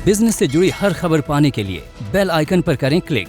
Business से जुड़ी हर खबर पाने के लिए बेल आइकन पर करें क्लिक।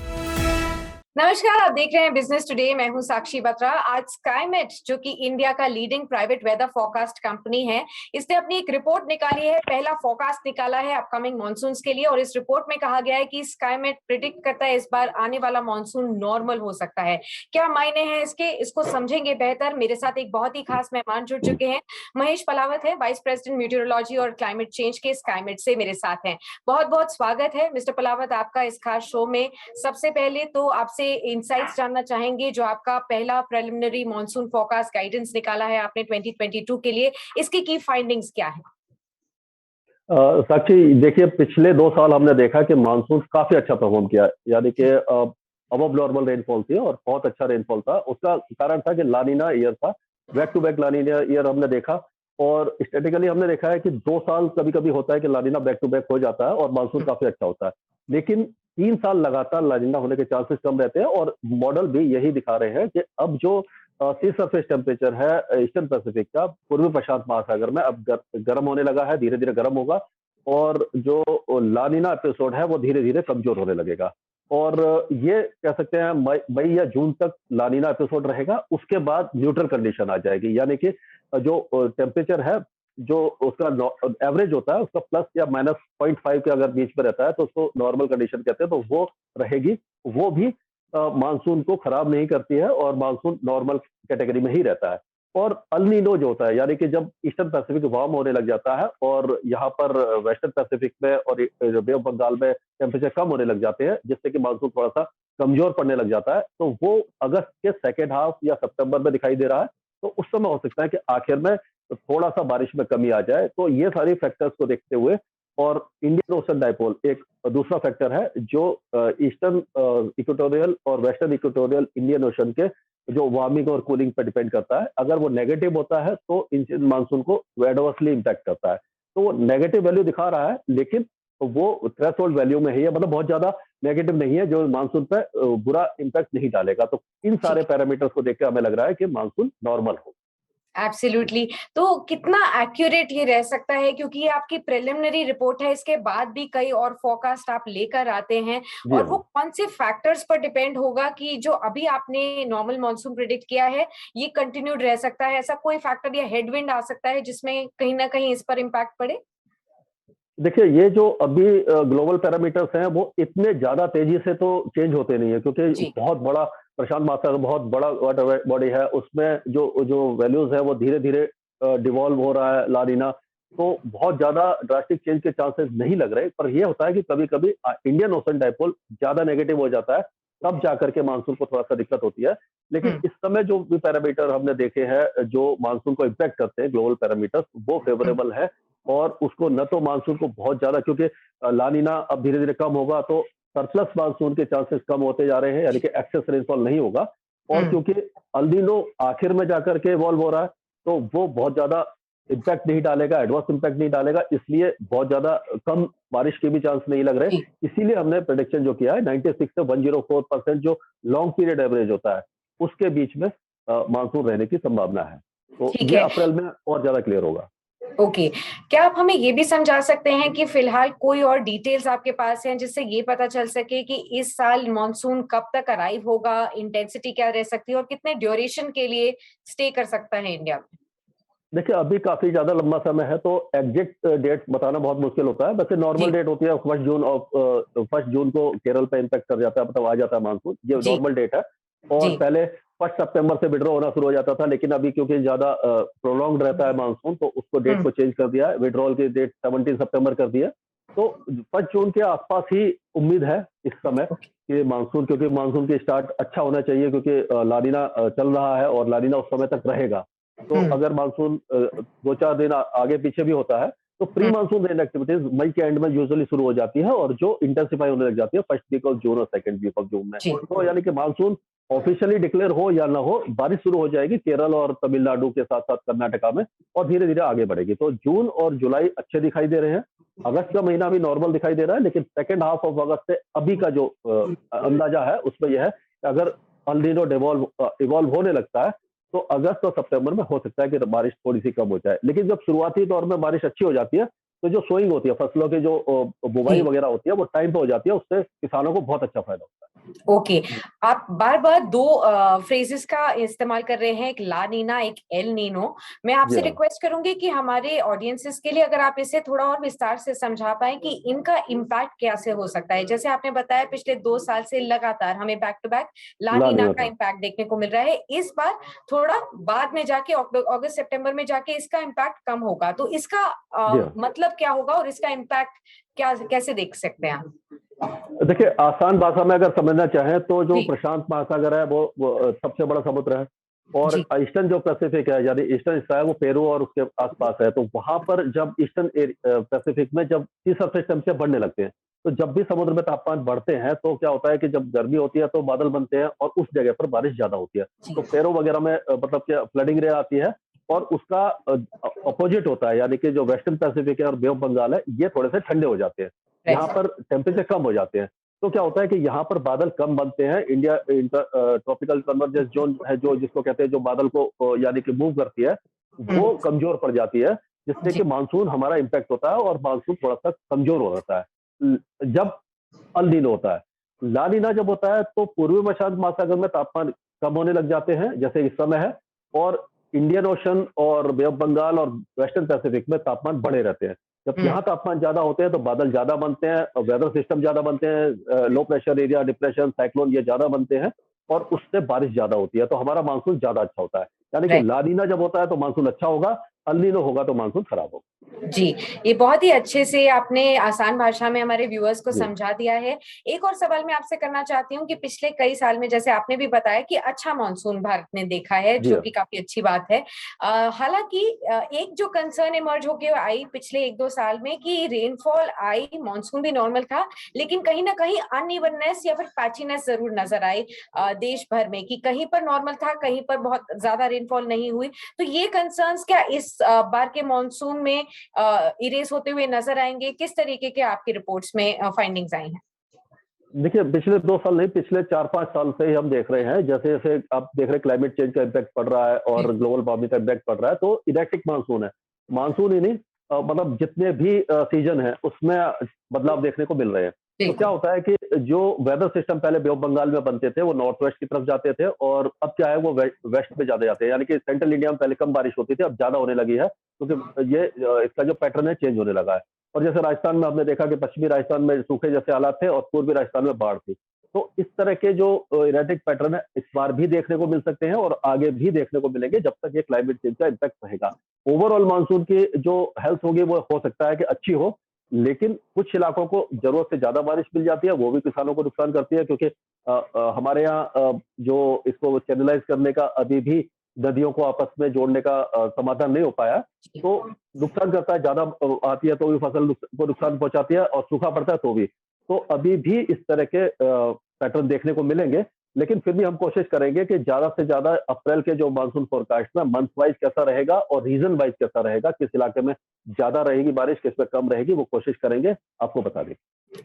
नमस्कार, आप देख रहे हैं बिजनेस टुडे। मैं हूं साक्षी बत्रा। आज स्काईमेट, जो कि इंडिया का leading private weather forecast company है, इसने अपनी एक रिपोर्ट निकाली है। पहला फोरकास्ट निकाला है अपकमिंग मॉनसून के लिए, और इस रिपोर्ट में कहा गया है कि स्काईमेट प्रिडिक्ट करता है इस बार आने वाला मॉनसून नॉर्मल हो सकता है। क्या मायने हैं इसके, इसको समझेंगे बेहतर। मेरे साथ एक बहुत ही खास मेहमान जुड़ चुके हैं। महेश पलावत है, वाइस प्रेसिडेंट मीटियोरोलॉजी और क्लाइमेट चेंज के स्काईमेट से मेरे साथ हैं। बहुत बहुत स्वागत है मिस्टर पलावत आपका इस खास शो में। सबसे पहले तो आपसे इनसाइट्स जानना चाहेंगे, जो आपका पहला प्रिलिमिनरी मॉनसून फोरकास्ट गाइडेंस निकाला है आपने 2022 के लिए, इसकी की फाइंडिंग्स क्या है? साक्षी, देखिए पिछले 2 साल हमने देखा कि मानसून काफी अच्छा परफॉर्म किया, यानी कि अबव नॉर्मल रेनफॉल थी और बहुत अच्छा रेनफॉल था। उसका कारण था कि लानीना ईयर था, back to back La Nina year हमने देखा। और स्टैटिकली हमने देखा है कि 2 साल कभी कभी होता है कि लानीना बैक टू बैक हो जाता है और मानसून काफी अच्छा होता है, लेकिन 3 साल लगातार लानीना होने के चांसेस कम रहते हैं। और मॉडल भी यही दिखा रहे हैं कि अब जो सी सरफेस टेम्परेचर है ईस्टर्न पैसिफिक का, पूर्वी प्रशांत महासागर में अब गर्म होने लगा है, धीरे धीरे गर्म होगा। और जो लानीना एपिसोड है वो धीरे धीरे कमजोर होने लगेगा। और ये कह सकते हैं मई या जून तक लानीना एपिसोड रहेगा। उसके बाद न्यूट्रल कंडीशन आ जाएगी, यानी कि जो टेम्परेचर है, जो उसका एवरेज होता है, उसका प्लस या -0.5 के अगर बीच में रहता है तो उसको नॉर्मल कंडीशन कहते हैं, तो वो रहेगी। वो भी मानसून को खराब नहीं करती है और मानसून नॉर्मल कैटेगरी में ही रहता है। और अल नीनो जो होता है, यानी कि जब ईस्टर्न पैसिफिक वार्म होने लग जाता है और यहाँ पर वेस्टर्न पैसिफिक में और बे ऑफ बंगाल में टेम्परेचर कम होने लग जाते हैं, जिससे कि मानसून थोड़ा सा कमजोर पड़ने लग जाता है, तो वो अगस्त के सेकेंड हाफ या सितंबर में दिखाई दे रहा है। तो उस समय हो सकता है कि आखिर में थोड़ा सा बारिश में कमी आ जाए। तो ये सारी फैक्टर्स को देखते हुए, और इंडियन ओशन डाइपोल एक दूसरा फैक्टर है जो ईस्टर्न इक्वेटोरियल और वेस्टर्न इक्वेटोरियल इंडियन ओशन के जो वार्मिंग और कूलिंग पर डिपेंड करता है। अगर वो नेगेटिव होता है तो इंडियन मानसून को एडवर्सली इंपैक्ट करता है। तो वो नेगेटिव वैल्यू दिखा रहा है, लेकिन वो थ्रेशोल्ड वैल्यू में ही है, मतलब बहुत ज्यादा नेगेटिव नहीं है, जो मानसून पे बुरा इंपैक्ट नहीं डालेगा। तो इन सारे पैरामीटर्स को देख के हमें लग रहा है कि मानसून नॉर्मल हो। एब्सोल्युटली। तो कितना एक्यूरेट ये रह सकता है, क्योंकि ये आपकी प्रिलिमिनरी रिपोर्ट है, इसके बाद भी कई और फोरकास्ट आप लेकर आते हैं, जी और वो हाँ। कौन से फैक्टर्स पर डिपेंड होगा कि जो अभी आपने नॉर्मल मॉनसून प्रिडिक्ट किया है ये कंटिन्यूड रह सकता है? ऐसा कोई फैक्टर या हेडविंड आ सकता है जिसमें कहीं ना कहीं इस पर इम्पैक्ट पड़े? देखिए, ये जो अभी ग्लोबल पैरामीटर्स हैं वो इतने ज्यादा तेजी से तो चेंज होते नहीं है, क्योंकि जी। बहुत बड़ा प्रशांत महासागर, बहुत बड़ा वाटर बॉडी है, उसमें जो जो वैल्यूज है वो धीरे धीरे डिवॉल्व हो रहा है लानीना। तो बहुत ज्यादा ड्रास्टिक चेंज के चांसेस नहीं लग रहे, पर ये होता है कि कभी कभी इंडियन ओशन डाइपोल ज्यादा नेगेटिव हो जाता है, तब जाकर के मानसून को थोड़ा सा दिक्कत होती है। लेकिन इस समय जो भी पैरामीटर हमने देखे हैं जो मानसून को इम्पैक्ट करते हैं, ग्लोबल पैरामीटर्स, वो फेवरेबल है। और उसको न तो मानसून को बहुत ज्यादा, क्योंकि लानीना अब धीरे धीरे कम होगा तो सरप्लस मानसून के चांसेस कम होते जा रहे हैं, यानी कि एक्सेस रेनफॉल नहीं होगा। और क्योंकि अल्नीनो आखिर में जाकर के इवॉल्व हो रहा है, तो वो बहुत ज्यादा इम्पैक्ट नहीं डालेगा, एडवर्स इम्पैक्ट नहीं डालेगा, इसलिए बहुत ज्यादा कम बारिश के भी चांस नहीं लग रहे। जी। इसीलिए हमने प्रेडिक्शन जो किया है 96 से 104% जो लॉन्ग पीरियड एवरेज होता है, उसके बीच में मानसून रहने की संभावना है। तो ठीक ये है। अप्रैल में और ज्यादा क्लियर होगा। ओके। क्या आप हमें ये भी समझा सकते हैं कि फिलहाल कोई और डिटेल्स आपके पास हैं जिससे ये पता चल सके कि इस साल मॉनसून कब तक अराइव होगा, इंटेंसिटी क्या रह सकती है, और कितने ड्यूरेशन के लिए स्टे कर सकता है इंडिया में? देखिए, अभी काफी ज्यादा लंबा समय है, तो एग्जैक्ट डेट बताना बहुत मुश्किल होता है। वैसे नॉर्मल जी। डेट होती है 1 जून, और 1 जून को केरल पे इम्पैक्ट कर जाता है, मतलब आ जाता है मानसून, ये जी। नॉर्मल डेट है। और जी। पहले 1 सितंबर से विड्रॉ होना शुरू हो जाता था, लेकिन अभी क्योंकि ज्यादा प्रोलॉन्ग रहता है मानसून, तो उसको डेट को चेंज कर दिया है, विड्रॉल की डेट 17 सितंबर कर दी है। तो 1 जून के आसपास ही उम्मीद है इस समय कि मानसून, क्योंकि मानसून की स्टार्ट अच्छा होना चाहिए, क्योंकि लानीना चल रहा है और लानीना उस समय तक रहेगा। तो अगर मानसून 2-4 दिन आगे पीछे भी होता है, तो प्री मानसून रेन एक्टिविटीज मई के एंड में यूजुअली शुरू हो जाती है, और जो इंटेंसिफाई होने लग जाती है फर्स्ट वीक ऑफ जून और सेकंड वीक ऑफ जून में। जी। तो यानी कि मानसून ऑफिशियली डिक्लेयर हो या ना हो, बारिश शुरू हो जाएगी केरल और तमिलनाडु के साथ साथ कर्नाटका में, और धीरे धीरे आगे बढ़ेगी। तो जून और जुलाई अच्छे दिखाई दे रहे हैं। अगस्त का महीना भी नॉर्मल दिखाई दे रहा है, लेकिन सेकेंड हाफ ऑफ अगस्त से अभी का जो अंदाजा है उसमें यह है कि अगर अल नीनो इवॉल्व होने लगता है, तो अगस्त और सितंबर में हो सकता है कि बारिश थोड़ी सी कम हो जाए। लेकिन जब शुरुआती दौर में बारिश अच्छी हो जाती है, तो जो सोइंग होती है, फसलों की जो बुवाई जी। वगैरह होती है, वो टाइम पे हो जाती है, उससे किसानों को बहुत अच्छा फायदा होता है। ओके, आप बार-बार 2 फ्रेजेस का इस्तेमाल कर रहे हैं, एक ला नीना, एक एल नीनो। मैं जी आपसे हाँ। रिक्वेस्ट करूँगी कि हमारे ऑडियंसेस के लिए अगर आप इसे थोड़ा और विस्तार से समझा पाएँ कि इनका इम्पैक्ट कैसे हो सकता है? जैसे आपने बताया पिछले 2 साल से लगातार हमें बैक टू बैक ला ला नीना नीना का था। इम्पैक्ट देखने को मिल रहा है। इस बार थोड़ा बाद में जाके अगस्त सितंबर में जाके इसका इम्पैक्ट कम होगा। तो इसका जी हाँ। मतलब क्या होगा और इसका इम्पैक्ट क्या कैसे देख सकते हैं आप? देखिए, आसान भाषा में अगर समझना चाहें तो जो जी, प्रशांत महासागर है वो सबसे बड़ा समुद्र है, और जी। ईस्टर्न जो पैसिफिक है, यानी ईस्टर्न हिस्सा है, वो पेरू और उसके आसपास है। तो वहां पर जब ईस्टर्न पैसिफिक में जब सी सरफेस टेम्परेचर बढ़ने लगते हैं, तो जब भी समुद्र में तापमान बढ़ते हैं तो क्या होता है कि जब गर्मी होती है तो बादल बनते हैं और उस जगह पर बारिश ज्यादा होती है। जी, तो पेरू वगैरह में मतलब क्या फ्लडिंग रे आती है, और उसका अपोजिट होता है, यानी कि जो वेस्टर्न पैसिफिक है और बे ऑफ बंगाल है, ये थोड़े से ठंडे हो जाते हैं, यहाँ राइट। पर टेम्परेचर कम हो जाते हैं। तो क्या होता है कि यहाँ पर बादल कम बनते हैं। इंडिया ट्रॉपिकल कन्वर्जेंस जोन है, जो जिसको कहते हैं, जो बादल को यानी कि मूव करती है, हुँ, वो कमजोर पड़ जाती है, जिससे जी, कि मानसून हमारा इम्पैक्ट होता है और मानसून थोड़ा सा कमजोर हो जाता है जब अल नीनो होता है। ला नीना जब होता है तो पूर्वी प्रशांत महासागर में तापमान कम होने लग जाते हैं, जैसे इस समय है, और इंडियन ओशन और बे ऑफ बंगाल और वेस्टर्न पैसिफिक में तापमान बढ़े रहते हैं। जब हुँ, यहाँ तापमान ज्यादा होते हैं तो बादल ज्यादा बनते हैं, वेदर सिस्टम ज्यादा बनते हैं, low pressure area, depression, cyclone, ये ज्यादा बनते हैं, और उससे बारिश ज्यादा होती है, तो हमारा मानसून ज्यादा अच्छा होता है। यानी कि राइट। ला नीना जब होता है तो मानसून अच्छा होगा, अल नीनो होगा तो मानसून खराब होगा। जी, ये बहुत ही अच्छे से आपने आसान भाषा में हमारे व्यूअर्स को जी। समझा दिया है। एक और सवाल मैं आपसे करना चाहती हूँ कि पिछले कई साल में जैसे आपने भी बताया कि अच्छा मानसून भारत ने देखा है, जी जो हाँ। कि काफ़ी अच्छी बात है। हालाँकि एक जो कंसर्न इमर्ज होके आई पिछले 1-2 साल में कि रेनफॉल आई, मानसून भी नॉर्मल था, लेकिन कहीं न कहीं अनइवननेस या फिर पैचीनेस ज़रूर नज़र आई देश भर में कि कहीं पर नॉर्मल था, कहीं पर बहुत ज़्यादा रेनफॉल नहीं हुई। तो ये कंसर्न्स क्या इस बार के मानसून में इरेज होते हुए नजर आएंगे? किस तरीके के आपकी रिपोर्ट्स में फाइंडिंग्स आई हैं? देखिए, पिछले 2 साल नहीं, पिछले 4-5 साल से ही हम देख रहे हैं, जैसे-जैसे आप देख रहे हैं क्लाइमेट चेंज का इम्पैक्ट पड़ रहा है जी, और ग्लोबल वार्मिंग का इम्पैक्ट पड़ रहा है, तो इरेक्टिक मानसून है। मानसून ही नहीं, मतलब जितने भी सीज़न हैं, उसमें बदलाव देखने को मिल रहे हैं। तो क्या बिल्कुल। होता है कि जो वेदर सिस्टम पहले बे ऑफ बंगाल में बनते थे, वो नॉर्थ वेस्ट की तरफ जाते थे, और अब क्या है, वो वेस्ट में ज़्यादा जाते हैं। यानी कि सेंट्रल इंडिया में पहले कम बारिश होती थी, अब ज़्यादा होने लगी है, क्योंकि ये इसका जो पैटर्न है, चेंज होने लगा है। और जैसे राजस्थान में हमने देखा कि पश्चिमी राजस्थान में सूखे जैसे हालात थे और पूर्वी राजस्थान में बाढ़ थी। तो इस तरह के जो इरेटिक पैटर्न है, इस बार भी देखने को मिल सकते हैं और आगे भी देखने को मिलेंगे, जब तक ये क्लाइमेट चेंज का इम्पैक्ट रहेगा। ओवरऑल मानसून की जो हेल्थ होगी वो हो सकता है कि अच्छी हो, लेकिन कुछ इलाकों को जरूरत से ज्यादा बारिश मिल जाती है, वो भी किसानों को नुकसान करती है, क्योंकि हमारे यहाँ जो इसको चैनलाइज करने का अभी भी नदियों को आपस में जोड़ने का समाधान नहीं हो पाया, तो नुकसान करता है। ज्यादा आती है तो भी फसल को नुकसान पहुंचाती है, और सूखा पड़ता है तो भी। तो अभी भी इस तरह के पैटर्न देखने को मिलेंगे, लेकिन फिर भी हम कोशिश करेंगे कि ज्यादा से ज्यादा अप्रैल के जो मानसून फोरकास्ट में मंथ वाइज कैसा रहेगा और रीजन वाइज कैसा रहेगा, किस इलाके में ज्यादा रहेगी बारिश, किस में कम रहेगी, वो कोशिश करेंगे आपको बता दें।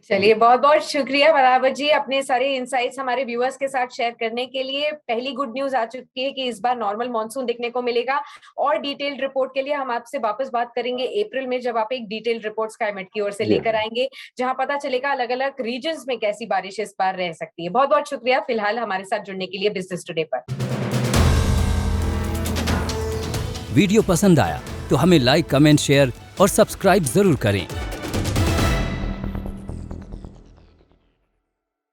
चलिए, बहुत-बहुत शुक्रिया बराबर जी, अपने सारे इनसाइट्स हमारे व्यूअर्स के साथ शेयर करने के लिए। पहली गुड न्यूज़ आ चुकी है कि इस बार नॉर्मल मॉनसून देखने को मिलेगा, और डिटेल्ड रिपोर्ट के लिए हम आपसे वापस बात करेंगे अप्रैल में, जब आप एक डिटेल्ड रिपोर्ट स्काईमेट की ओर से जी लेकर हाँ। आएँगे, जहां पता चलेगा अलग-अलग रीजन्स में कैसी बारिश इस बार रह सकती है। बहुत-बहुत शुक्रिया फिलहाल हमारे साथ जुड़ने के लिए बिज़नेस टुडे पर। वीडियो पसंद आया तो हमें लाइक, कमेंट, शेयर और सब्सक्राइब जरूर करें।